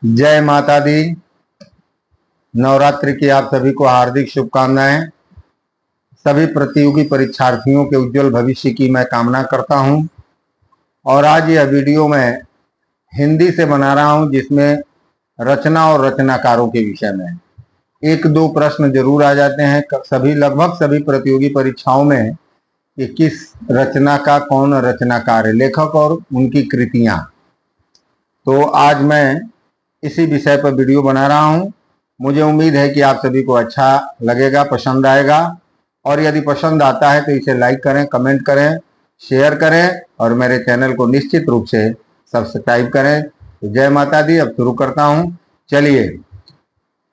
जय माता दी। नवरात्रि की आप सभी को हार्दिक शुभकामनाएं। सभी प्रतियोगी परीक्षार्थियों के उज्जवल भविष्य की मैं कामना करता हूं। और आज यह वीडियो मैं हिंदी से बना रहा हूं, जिसमें रचना और रचनाकारों के विषय में एक दो प्रश्न जरूर आ जाते हैं लगभग सभी प्रतियोगी परीक्षाओं में कि किस रचना का कौन रचनाकार है, लेखक और उनकी कृतियां। तो आज मैं इसी विषय पर वीडियो बना रहा हूं। मुझे उम्मीद है कि आप सभी को अच्छा लगेगा, पसंद आएगा। और यदि पसंद आता है तो इसे लाइक करें, कमेंट करें, शेयर करें और मेरे चैनल को निश्चित रूप से सब्सक्राइब करें। तो जय माता दी। अब शुरू करता हूं। चलिए,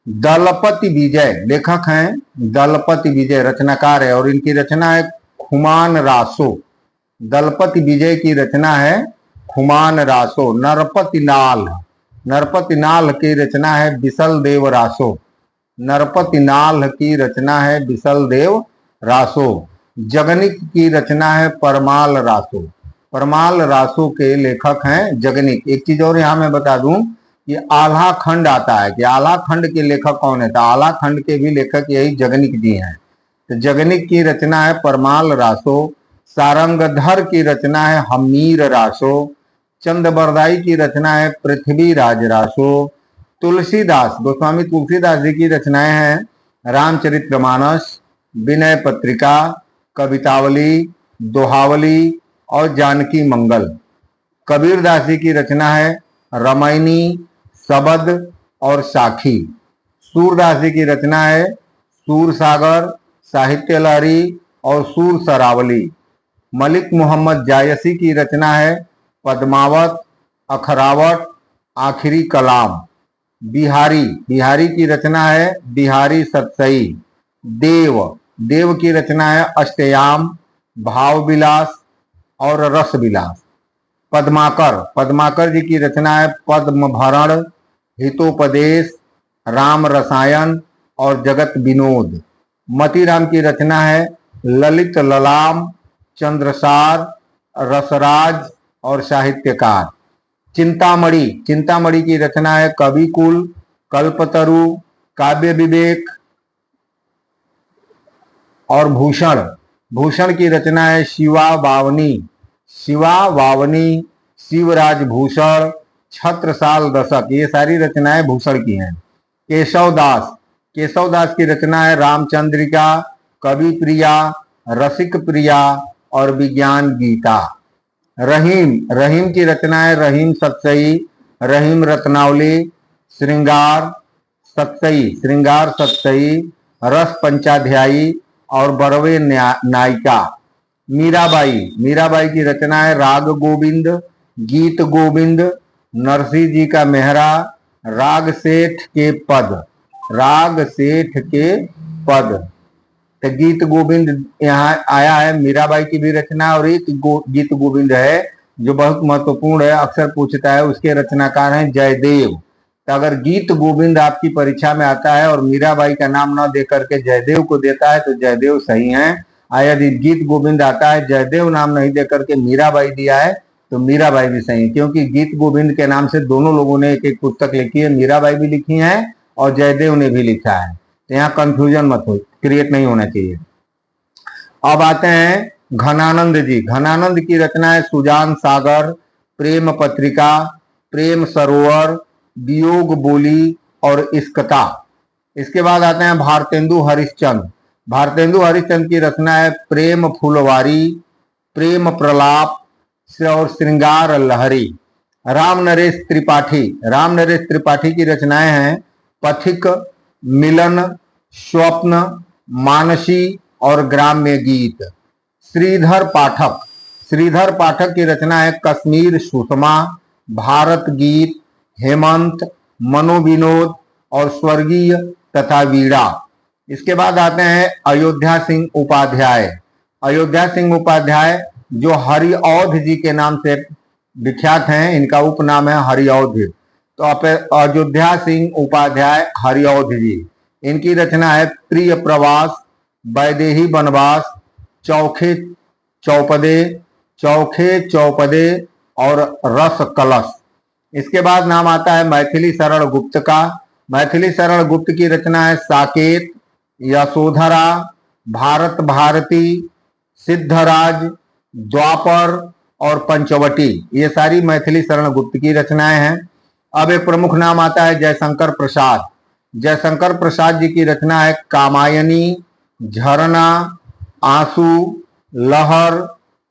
दलपति विजय लेखक हैं, दलपति विजय रचनाकार है और इनकी रचना है खुमान रासो। दलपति विजय की रचना है खुमान रासो। नरपति नाल की रचना है बिसल देव रासो। नरपति नाल की रचना है बिसल देव रासो। जगनिक की रचना है परमाल रासो। परमाल रासो के लेखक हैं जगनिक। एक चीज और यहाँ मैं बता दूं कि आल्हा खंड आता है कि आल्हा खंड के लेखक कौन है, तो आल्हा खंड के भी लेखक यही जगनिक जी हैं। तो जगनिक की रचना है परमाल रासो। सारंगधर की रचना है हमीर रासो। चंदबरदाई की रचना है पृथ्वीराज रासो। तुलसीदास गोस्वामी तुलसीदास जी की रचनाएं हैं रामचरितमानस, विनय पत्रिका, कवितावली, दोहावली और जानकी मंगल। कबीरदास जी की रचना है रामायणी, सबद और साखी। सूरदास जी की रचना है सूर सागर, साहित्य लहरी और सूर सरावली। मलिक मोहम्मद जायसी की रचना है पद्मावत, अखरावट, आखिरी कलाम। बिहारी की रचना है बिहारी सतसई। देव की रचना है अष्टयाम, भाव विलास और रस विलास। पद्माकर जी की रचना है पद्म भरण, हितोपदेश, राम रसायन और जगत विनोद। मतीराम की रचना है ललित ललाम, चंद्रसार, रसराज और साहित्यकार। चिंतामणि की रचना है कविकुल, कल्पतरु, काव्य विवेक और भूषण की रचना है शिवा वावनी, शिवराज भूषण, छत्रसाल दशक। ये सारी रचनाएं भूषण की हैं। केशवदास की रचना है रामचंद्रिका, कवि प्रिया, रसिक प्रिया और विज्ञान गीता। रहीम की रचना है रहीम सतसई, रहीम रत्नावली, श्रृंगार सतसई, रस पंचाध्यायी और बरवे नायिका। मीराबाई की रचना है राग गोविंद, गीत गोविंद, नरसिंह जी का मेहरा, राग सेठ के पद। तो गीत गोविंद यहाँ आया है, मीराबाई की भी रचना। और एक गीत गोविंद है जो बहुत महत्वपूर्ण है, अक्सर पूछता है, उसके रचनाकार हैं जयदेव। तो अगर गीत गोविंद आपकी परीक्षा में आता है और मीराबाई का नाम न दे करके जयदेव को देता है तो जयदेव सही है। यदि गीत गोविंद आता है, जयदेव नाम नहीं दे करके मीराबाई दिया है तो मीराबाई भी सही है, क्योंकि गीत गोविंद के नाम से दोनों लोगों ने एक एक पुस्तक लिखी है। मीराबाई भी लिखी है और जयदेव ने भी लिखा है। तो यहाँ कंफ्यूजन मत हो, क्रिएट नहीं होना चाहिए। अब आते हैं घनानंद जी। घनानंद की रचना है सुजान सागर, प्रेम पत्रिका, प्रेम सरोवर, वियोग बोली और इश्कता। इसके बाद आते हैं भारतेंदु हरिश्चंद्र की रचना है प्रेम फुलवारी, प्रेम प्रलाप और श्रृंगार लहरी। राम नरेश त्रिपाठी की रचनाएं हैं पथिक, मिलन, स्वप्न, मानसी और ग्राम्य गीत। श्रीधर पाठक की रचना है कश्मीर सुषमा, भारत गीत, हेमंत, मनोविनोद और स्वर्गीय तथा वीणा। इसके बाद आते हैं अयोध्या सिंह उपाध्याय जो हरिऔध जी के नाम से विख्यात हैं। इनका उपनाम है हरिऔध। तो अयोध्या सिंह उपाध्याय हरिऔध जी, इनकी रचना है प्रिय प्रवास, वैदेही वनवास, चौखे चौपदे और रस कलश। इसके बाद नाम आता है मैथिली शरण गुप्त का। मैथिली शरण गुप्त की रचना है साकेत, यशोधरा, भारत भारती, सिद्धराज, द्वापर और पंचवटी। ये सारी मैथिली शरण गुप्त की रचनाएं हैं। अब एक प्रमुख नाम आता है जयशंकर प्रसाद। जयशंकर प्रसाद जी की रचना है कामायनी, झरना, आंसू, लहर,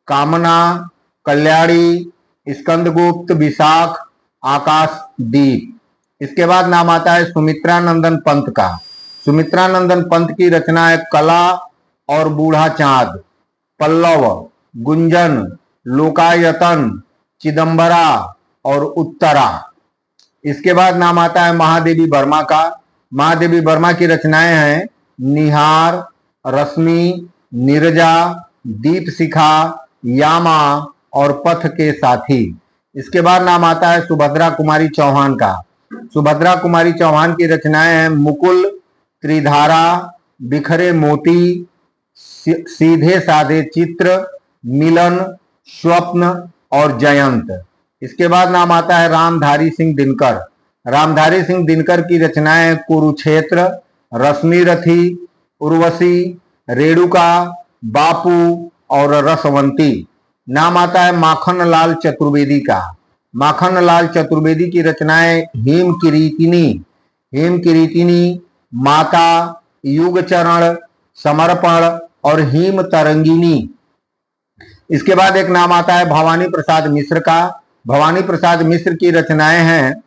कामना, कल्याणी, स्कंदगुप्त, विशाख, आकाशदीप। इसके बाद नाम आता है सुमित्रानंदन पंत का। सुमित्रानंदन पंत की रचना है कला और बूढ़ा चांद, पल्लव, गुंजन, लोकायतन, चिदंबरा और उत्तरा। इसके बाद नाम आता है महादेवी वर्मा का। महादेवी वर्मा की रचनाएं हैं निहार, रश्मि, नीरजा, दीप शिखा, यामा और पथ के साथी। इसके बाद नाम आता है सुभद्रा कुमारी चौहान का। सुभद्रा कुमारी चौहान की रचनाएं हैं मुकुल, त्रिधारा, बिखरे मोती, सीधे साधे चित्र, मिलन, स्वप्न और जयंत। इसके बाद नाम आता है रामधारी सिंह दिनकर। रामधारी सिंह दिनकर की रचनाएं कुरुक्षेत्र, रश्मिरथी, उर्वशी, रेणुका, बापू और रसवंती। नाम आता है माखन लाल चतुर्वेदी का। माखन लाल चतुर्वेदी की रचनाएं हेम किरीटिनी, हेम किरीटिनी, माता, युगचरण, समर्पण और हिम तरंगिनी। इसके बाद एक नाम आता है भवानी प्रसाद मिश्र का। भवानी प्रसाद मिश्र की रचनाएं हैं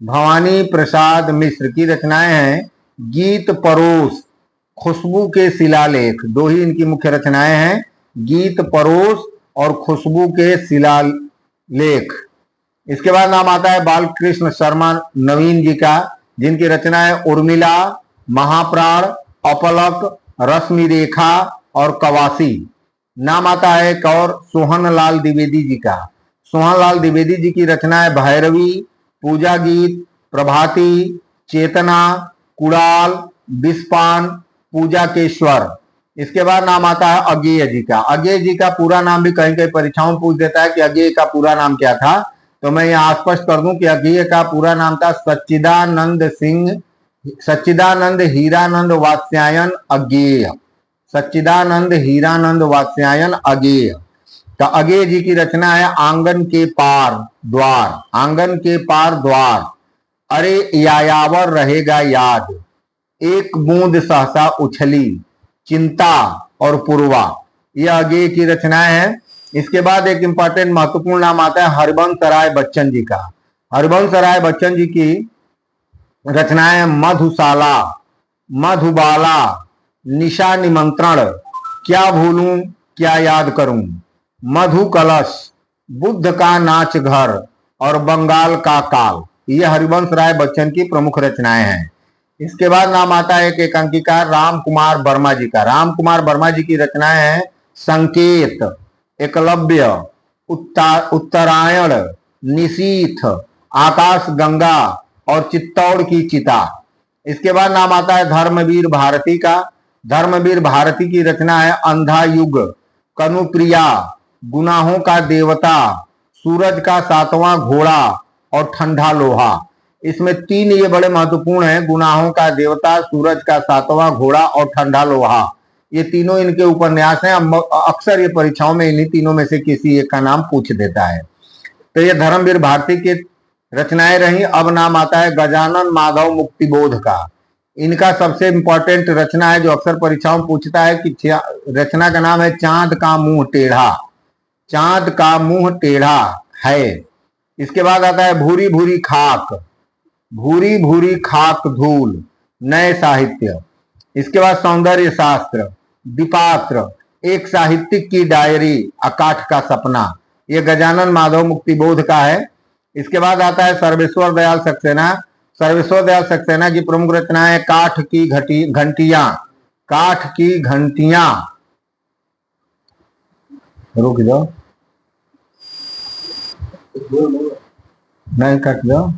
भवानी प्रसाद मिश्र की रचनाएं हैं गीत परोस, खुशबू के शिलालेख। दो ही इनकी मुख्य रचनाएं हैं, गीत परोस और खुशबू के शिलालेख। इसके बाद नाम आता है बालकृष्ण शर्मा नवीन जी का, जिनकी रचनाएं उर्मिला, महाप्राण, अपलक, रश्मि रेखा और कवासी। नाम आता है एक और सोहनलाल द्विवेदी जी का। सोहनलाल द्विवेदी जी की रचनाएं भैरवी, पूजा गीत, प्रभाती, चेतना, कुड़ाल, विस्पान, पूजा के स्वर। इसके बाद नाम आता है अज्ञेय जी का। अज्ञेय जी का पूरा नाम भी कहीं कहीं परीक्षाओं में पूछ देता है कि अज्ञेय का पूरा नाम क्या था, तो मैं यहाँ स्पष्ट कर दूं कि अज्ञेय का पूरा नाम था सच्चिदानंद हीरानंद वात्स्यायन अज्ञेय। सच्चिदानंद हीरानंद वात्स्यायन अज्ञेय। तो अज्ञेय जी की रचना है आंगन के पार द्वार, आंगन के पार द्वार, अरे यायावर रहेगा याद, एक बूंद सहसा उछली, चिंता और पूर्वा। यह अज्ञेय की रचनाएं हैं। इसके बाद एक इंपॉर्टेंट महत्वपूर्ण नाम आता है हरिवंश राय बच्चन जी का। हरिवंश राय बच्चन जी की रचनाएं मधुशाला, मधुबाला, निशा निमंत्रण, क्या भूलूं क्या याद करूं, मधु कलश, बुद्ध का नाच घर और बंगाल का काल। ये हरिवंश राय बच्चन की प्रमुख रचनाएं हैं। इसके बाद नाम आता है एक एकांकिकार राम कुमार वर्मा जी का। राम कुमार वर्मा जी की रचनाएं हैं संकेत, एकलव्य, उत्तरायण, निशीथ, आकाश गंगा और चित्तौड़ की चिता। इसके बाद नाम आता है धर्मवीर भारती का। धर्मवीर भारती की रचना है अंधा युग, कनुप्रिया, गुनाहों का देवता, सूरज का सातवां घोड़ा और ठंडा लोहा। इसमें तीन ये बड़े महत्वपूर्ण हैं, गुनाहों का देवता, सूरज का सातवां घोड़ा और ठंडा लोहा। ये तीनों इनके उपन्यास हैं। अक्सर ये परीक्षाओं में इन्हीं तीनों में से किसी एक का नाम पूछ देता है। तो ये धर्मवीर भारती की रचनाएं रही। अब नाम आता है गजानन माधव मुक्तिबोध का। इनका सबसे इंपॉर्टेंट रचना है जो अक्सर परीक्षाओं में पूछता है कि रचना का नाम है चांद का मुंह टेढ़ा। चांद का मुंह टेढ़ा है। इसके बाद आता है भूरी भूरी खाक, भूरी भूरी खाक धूल, नए साहित्य। इसके बाद सौंदर्य शास्त्र, दीपात्र, एक साहित्यिक की डायरी, आकाठ का सपना। ये गजानन माधव मुक्तिबोध का है। इसके बाद आता है सर्वेश्वर दयाल सक्सेना। सर्वेश्वर दयाल सक्सेना की प्रमुख रचनाएं काठ की घंटियां, काठ की घंटियां। रुक जाओ, नहीं कट जाओ।